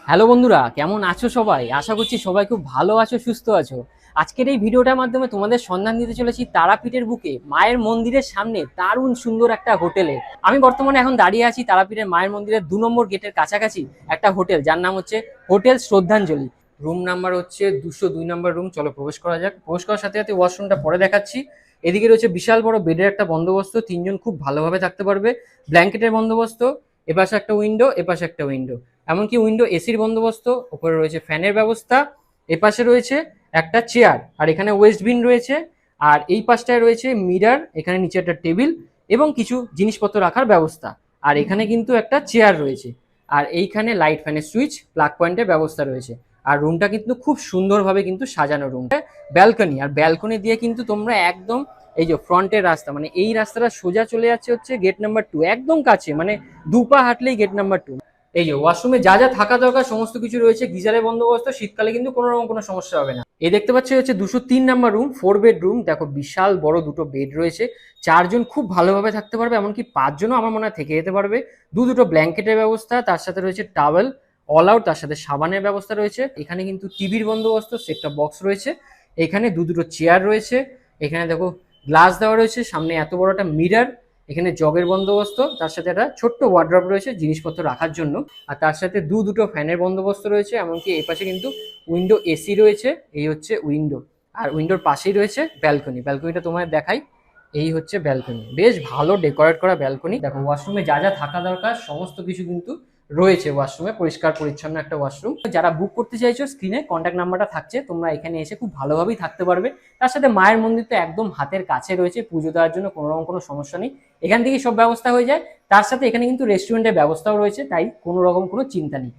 Hello বন্ধুরা, কেমন আছো সবাই? আশা করছি সবাই খুব ভালো আছো, সুস্থ আছো। আজকের এই ভিডিওটার মাধ্যমে তোমাদের সন্ধান দিতে চলেছি তারাপীঠের বুকে মায়ের মন্দিরের সামনে দারুণ সুন্দর একটা হোটেলে। আমি বর্তমানে এখন দাঁড়িয়ে আছি তারাপীঠের মায়ের মন্দিরের 2 নম্বর গেটের কাছাকাছি একটা হোটেল, যার নাম হচ্ছে হোটেল শ্রদ্ধাঞ্জলি। রুম নাম্বার হচ্ছে 202 নম্বর রুম। চলো প্রবেশ করা যাক। প্রবেশ করার সাথে সাথে ওয়াশরুমটা পরে দেখাচ্ছি। এদিকে রয়েছে বিশাল বড় বেডের একটা বন্দোবস্ত, তিনজন খুব ভালোভাবে থাকতে পারবে। ব্ল্যাঙ্কেটের বন্দোবস্ত, এপাশে একটা উইন্ডো, এপাশে একটা উইন্ডো, এমনকি উইন্ডো এসির বন্দোবস্ত, উপরে রয়েছে ফ্যানের ব্যবস্থা, এপাশে রয়েছে একটা চেয়ার, আর এখানে ওয়েস্ট বিন রয়েছে। আর এই পাশটায় রয়েছে মিরার, এখানে নিচে একটা টেবিল এবং কিছু জিনিসপত্র রাখার ব্যবস্থা। আর এখানে কিন্তু একটা চেয়ার রয়েছে। আর এইখানে লাইট ফ্যানের সুইচ, প্লাগ পয়েন্টের ব্যবস্থা রয়েছে। আর রুমটা কিন্তু খুব সুন্দরভাবে কিন্তু সাজানো রুম। ব্যালকনি, আর ব্যালকনি দিয়ে কিন্তু তোমরা একদম এই যে ফ্রন্টের রাস্তা, মানে এই রাস্তাটা সোজা চলে যাচ্ছে হচ্ছে গেট নাম্বার 2, একদম কাছে, মানে 2 পা হাঁটলেই গেট নাম্বার 2। এই যে ওয়াশরুমে যা যা থাকা দরকার সমস্ত কিছু রয়েছে, গিজারের বন্দোবস্ত, শীতকালে কিন্তু কোনো রকম কোনো সমস্যা হবে না। এই দেখতে পাচ্ছি হচ্ছে 203 নম্বর রুম, 4 বেডরুম। দেখো বিশাল বড় দুটো বেড রয়েছে, চারজন খুব ভালোভাবে থাকতে পারবে, এমনকি পাঁচজনও আমার মনে হয় থেকে যেতে পারবে। দুটো ব্ল্যাঙ্কেটের ব্যবস্থা, তার সাথে রয়েছে টাওয়েল অল আউট, তার সাথে সাবানের ব্যবস্থা রয়েছে। এখানে কিন্তু টিভির বন্দোবস্ত, সেটটা বক্স রয়েছে। এখানে দুটো চেয়ার রয়েছে। এখানে দেখো গ্লাস দেওয়া রয়েছে, সামনে এত বড় একটা মিরার। এখানে জগের বন্দোবস্ত, তার সাথে একটা ছোট্ট ওয়ার্ড্রপ রয়েছে জিনিসপত্র রাখার জন্য। আর তার সাথে দুটো ফ্যানের বন্দোবস্ত রয়েছে, এমনকি এই পাশে কিন্তু উইন্ডো এসি রয়েছে। এই হচ্ছে উইন্ডো, আর উইন্ডোর পাশেই রয়েছে ব্যালকনি। ব্যালকনিটা তোমায় দেখাই। এই হচ্ছে ব্যালকনি, বেশ ভালো ডেকোরেট করা ব্যালকনি। দেখো ওয়াশরুমে যা যা থাকা দরকার সমস্ত কিছু কিন্তু রয়েছে ওয়াশরুমে, পরিষ্কার পরিচ্ছন্ন একটা ওয়াশরুম। যারা বুক করতে চাইছো, স্ক্রিনে কন্ট্যাক্ট নাম্বারটা থাকছে, তোমরা এখানে এসে খুব ভালোভাবেই থাকতে পারবে। তার সাথে মায়ের মন্দির তো একদম হাতের কাছে রয়েছে, পুজো দেওয়ার জন্য কোনো রকম কোনো সমস্যা নেই, এখান থেকেই সব ব্যবস্থা হয়ে যায়। তার সাথে এখানে কিন্তু রেস্টুরেন্টের ব্যবস্থাও রয়েছে, তাই কোনো রকম কোনো চিন্তা নেই।